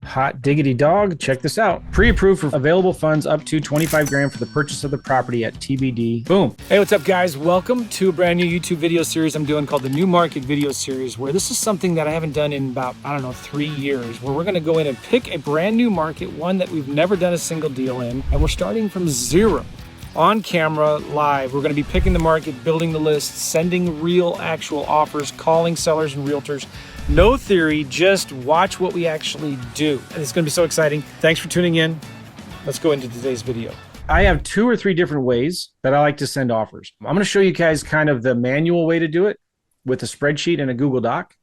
Hot diggity dog. Check this out. Pre-approved for available funds up to 25 grand for the purchase of the property at TBD. Boom. Hey, what's up, guys? Welcome to a brand new YouTube video series I'm doing called the New Market Video Series, where this is something that I haven't done in about, 3 years, where we're going to go in and pick a brand new market, one that we've never done a single deal in, and we're starting from zero. On camera, live. We're going to be picking the market, building the list, sending real, actual offers, calling sellers and realtors. No theory, just watch what we actually do. And it's going to be so exciting. Thanks for tuning in. Let's go into today's video. I have 2 or 3 different ways that I like to send offers. I'm going to show you guys kind of the manual way to do it with a spreadsheet and a Google Doc.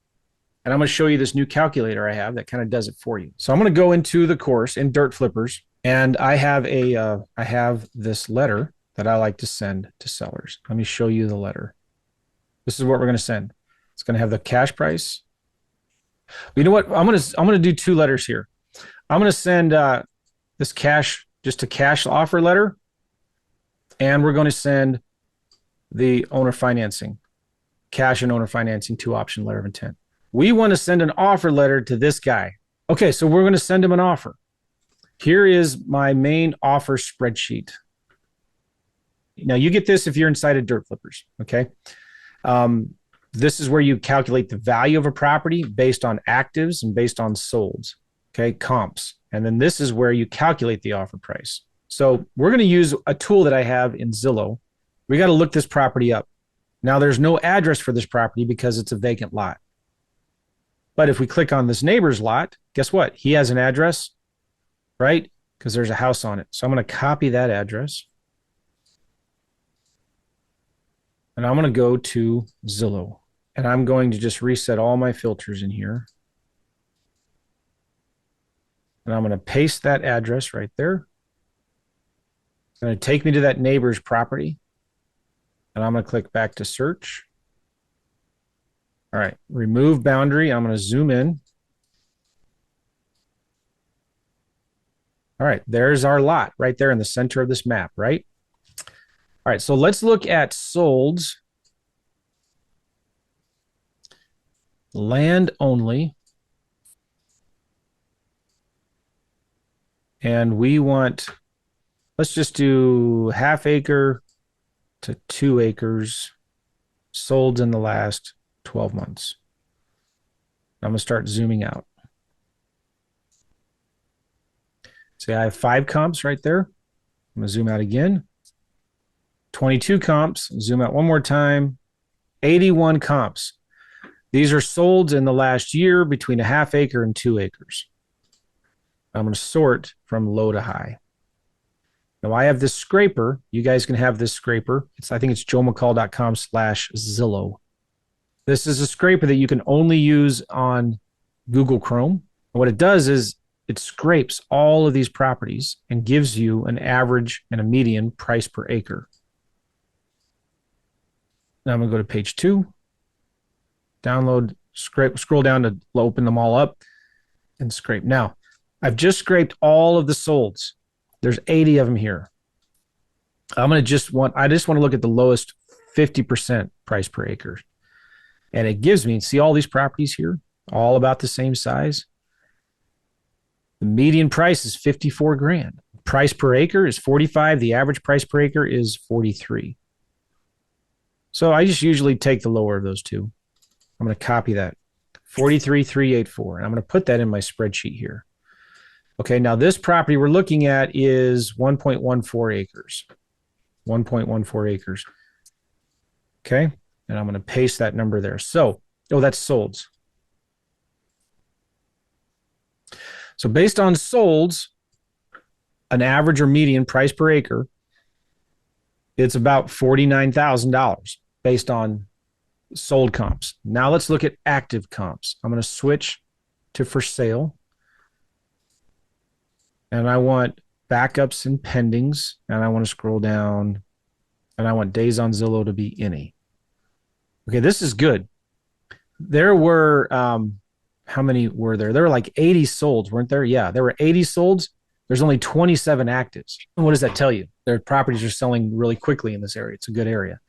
And I'm going to show you this new calculator I have that kind of does it for you. So I'm going to go into the course in Dirt Flippers. And I have this letter that I like to send to sellers. Let me show you the letter. This is what we're going to send. It's going to have the cash price. You know what? I'm going to do 2 letters here. I'm going to send this just a cash offer letter, and we're going to send the owner financing, cash and owner financing 2-option letter of intent. We want to send an offer letter to this guy. Okay, so we're going to send him an offer. Here is my main offer spreadsheet. Now you get this if you're inside of Dirt Flippers, okay? This is where you calculate the value of a property based on actives and based on solds, okay, comps. And then this is where you calculate the offer price. So we're going to use a tool that I have in Zillow. We got to look this property up. Now there's no address for this property because it's a vacant lot. But if we click on this neighbor's lot, guess what? He has an address, right? Because there's a house on it. So I'm going to copy that address. And I'm going to go to Zillow. And I'm going to just reset all my filters in here. And I'm going to paste that address right there. It's going to take me to that neighbor's property. And I'm going to click back to search. All right, remove boundary. I'm going to zoom in. All right, there's our lot right there in the center of this map, right? All right, so let's look at solds. Land only. And we want, let's just do 1/2 acre to 2 acres sold in the last 12 months. I'm going to start zooming out. See, I have 5 comps right there. I'm going to zoom out again. 22 comps, zoom out one more time. 81 comps. These are sold in the last year between 1/2 acre and 2 acres. I'm going to sort from low to high. Now I have this scraper. You guys can have this scraper. I think it's joemccall.com/Zillow. This is a scraper that you can only use on Google Chrome. And what it does is it scrapes all of these properties and gives you an average and a median price per acre. Now I'm going to go to page 2. Download, scroll down to open them all up and scrape. Now, I've just scraped all of the solds. There's 80 of them here. I just want to look at the lowest 50% price per acre. And it gives me, see all these properties here, all about the same size. The median price is 54 grand. Price per acre is 45. The average price per acre is 43. So I just usually take the lower of those two. I'm going to copy that, 43,384, and I'm going to put that in my spreadsheet here. Okay, now this property we're looking at is 1.14 acres. 1.14 acres. Okay, and I'm going to paste that number there. So, that's solds. So based on solds, an average or median price per acre, it's about $49,000 based on sold comps. Now let's look at active comps. I'm going to switch to for sale. And I want backups and pendings. And I want to scroll down. And I want days on Zillow to be any. Okay, this is good. There were, how many were there? There were like 80 solds, weren't there? Yeah, there were 80 solds. There's only 27 actives. And what does that tell you? Their properties are selling really quickly in this area. It's a good area.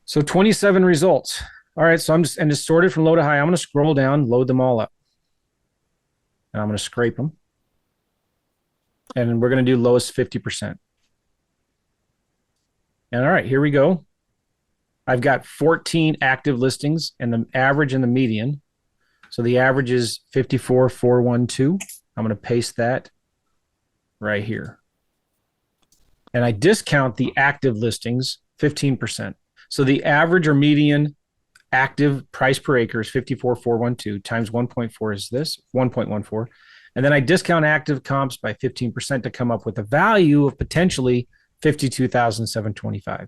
So 27 results. All right, so I'm just sorted from low to high. I'm going to scroll down, load them all up. And I'm going to scrape them. And we're going to do lowest 50%. And all right, here we go. I've got 14 active listings and the average and the median. So the average is 54,412. I'm going to paste that right here. And I discount the active listings 15%. So the average or median active price per acre is 54,412 times 1.4 is this, 1.14. And then I discount active comps by 15% to come up with a value of potentially 52,725.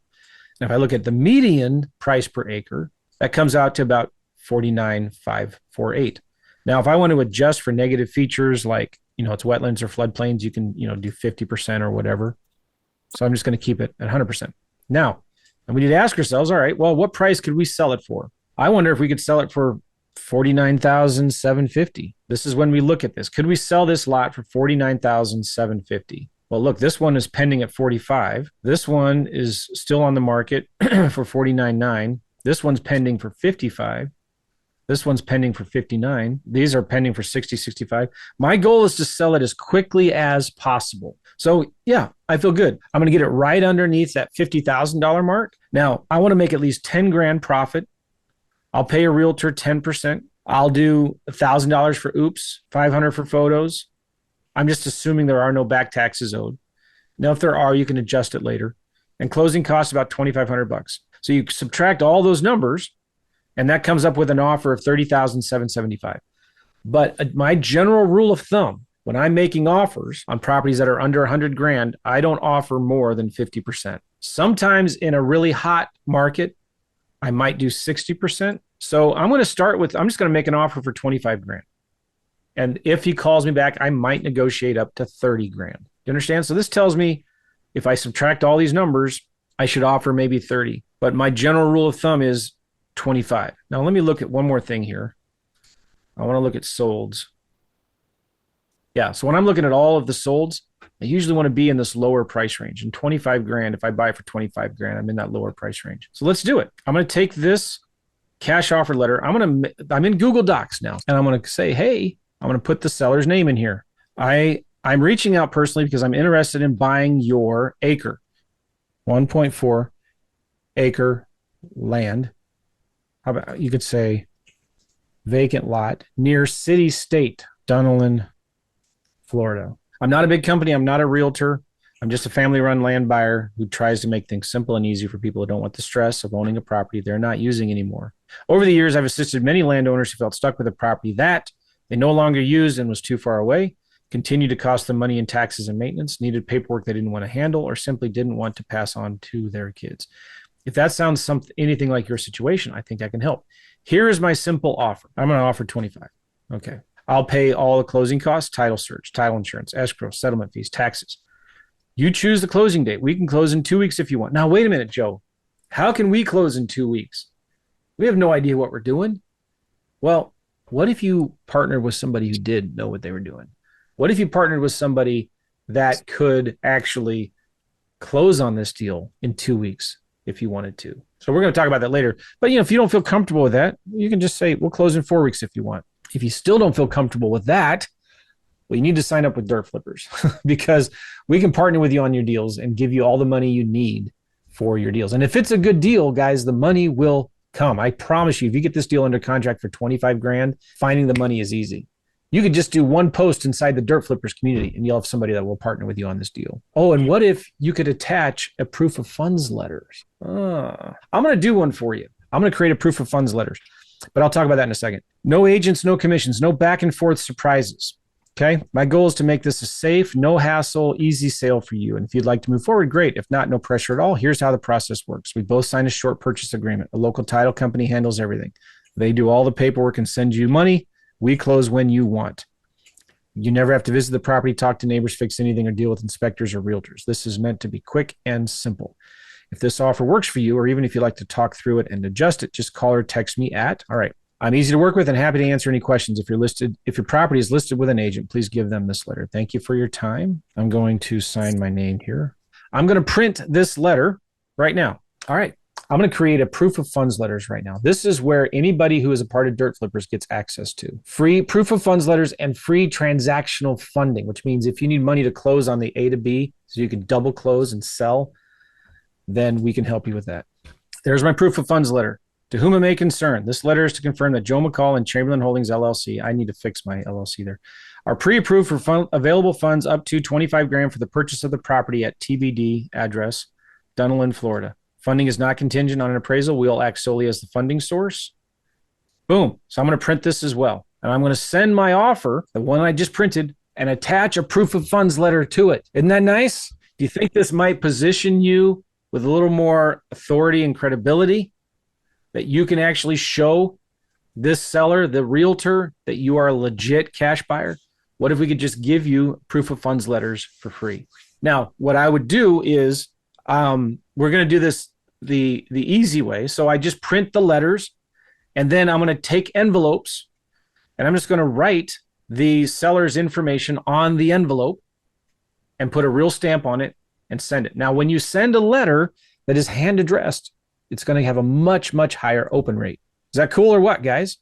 Now, if I look at the median price per acre, that comes out to about 49,548. Now, if I want to adjust for negative features like, it's wetlands or floodplains, you can, do 50% or whatever. So I'm just going to keep it at 100%. Now, and we need to ask ourselves, all right, well, what price could we sell it for? I wonder if we could sell it for 49,750. This is when we look at this. Could we sell this lot for 49,750? Well, look, this one is pending at 45. This one is still on the market for 49.9. This one's pending for 55. This one's pending for 59. These are pending for 60, 65. My goal is to sell it as quickly as possible. So yeah, I feel good. I'm going to get it right underneath that $50,000 mark. Now, I want to make at least 10 grand profit. I'll pay a realtor 10%. I'll do $1,000 for oops, 500 for photos. I'm just assuming there are no back taxes owed. Now, if there are, you can adjust it later. And closing costs about $2,500. So you subtract all those numbers, and that comes up with an offer of $30,775. But my general rule of thumb, when I'm making offers on properties that are under 100 grand, I don't offer more than 50%. Sometimes in a really hot market, I might do 60%. So I'm just going to make an offer for 25 grand. And if he calls me back, I might negotiate up to 30 grand. You understand? So this tells me if I subtract all these numbers, I should offer maybe 30. But my general rule of thumb is 25. Now, let me look at one more thing here. I want to look at solds. Yeah, so when I'm looking at all of the solds, I usually want to be in this lower price range. And 25 grand, if I buy for 25 grand, I'm in that lower price range. So let's do it. I'm going to take this cash offer letter. I'm in Google Docs now. And I'm going to say, hey, I'm going to put the seller's name in here. I'm reaching out personally because I'm interested in buying your acre, 1.4 acre land. How about you could say vacant lot near City State, Dunellen, Florida. I'm not a big company. I'm not a realtor. I'm just a family-run land buyer who tries to make things simple and easy for people who don't want the stress of owning a property they're not using anymore. Over the years, I've assisted many landowners who felt stuck with a property that they no longer used and was too far away, continued to cost them money in taxes and maintenance, needed paperwork they didn't want to handle, or simply didn't want to pass on to their kids. If that sounds anything like your situation, I think I can help. Here is my simple offer. I'm going to offer 25. Okay. I'll pay all the closing costs, title search, title insurance, escrow, settlement fees, taxes. You choose the closing date. We can close in 2 weeks if you want. Now, wait a minute, Joe. How can we close in 2 weeks? We have no idea what we're doing. Well, what if you partnered with somebody who did know what they were doing? What if you partnered with somebody that could actually close on this deal in 2 weeks if you wanted to? So we're going to talk about that later. But if you don't feel comfortable with that, you can just say, we'll close in 4 weeks if you want. If you still don't feel comfortable with that, well, you need to sign up with Dirt Flippers because we can partner with you on your deals and give you all the money you need for your deals. And if it's a good deal, guys, the money will come. I promise you, if you get this deal under contract for 25 grand, finding the money is easy. You could just do one post inside the Dirt Flippers community and you'll have somebody that will partner with you on this deal. Oh, and what if you could attach a proof of funds letters? I'm going to do one for you. I'm going to create a proof of funds letters, but I'll talk about that in a second. No agents, no commissions, no back and forth surprises. Okay. My goal is to make this a safe, no hassle, easy sale for you. And if you'd like to move forward, great. If not, no pressure at all. Here's how the process works. We both sign a short purchase agreement. A local title company handles everything. They do all the paperwork and send you money. We close when you want. You never have to visit the property, talk to neighbors, fix anything, or deal with inspectors or realtors. This is meant to be quick and simple. If this offer works for you, or even if you'd like to talk through it and adjust it, just call or text me at, all right, I'm easy to work with and happy to answer any questions. If your property is listed with an agent, please give them this letter. Thank you for your time. I'm going to sign my name here. I'm going to print this letter right now. All right. I'm going to create a proof of funds letters right now. This is where anybody who is a part of Dirt Flippers gets access to free proof of funds letters and free transactional funding, which means if you need money to close on the A to B so you can double close and sell, then we can help you with that. There's my proof of funds letter. To whom it may concern, this letter is to confirm that Joe McCall and Chamberlain Holdings LLC, I need to fix my LLC there, are pre-approved for available funds up to 25 grand for the purchase of the property at TBD address, Dunedin, Florida. Funding is not contingent on an appraisal. We'll act solely as the funding source. Boom. So I'm going to print this as well. And I'm going to send my offer, the one I just printed, and attach a proof of funds letter to it. Isn't that nice? Do you think this might position you with a little more authority and credibility that you can actually show this seller, the realtor, that you are a legit cash buyer? What if we could just give you proof of funds letters for free? Now, what I would do is we're going to do this the easy way. So I just print the letters, and then I'm going to take envelopes, and I'm just going to write the seller's information on the envelope and put a real stamp on it and send it. Now, when you send a letter that is hand addressed, it's going to have a much, much higher open rate. Is that cool or what, guys?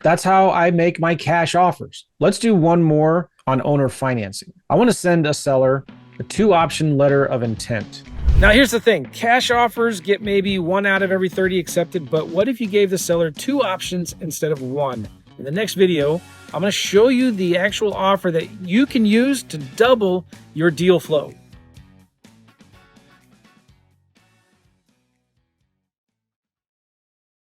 That's how I make my cash offers. Let's do one more on owner financing. I want to send a seller a 2-option letter of intent. Now, here's the thing. Cash offers get maybe 1 out of every 30 accepted, but what if you gave the seller 2 options instead of 1? In the next video, I'm going to show you the actual offer that you can use to double your deal flow.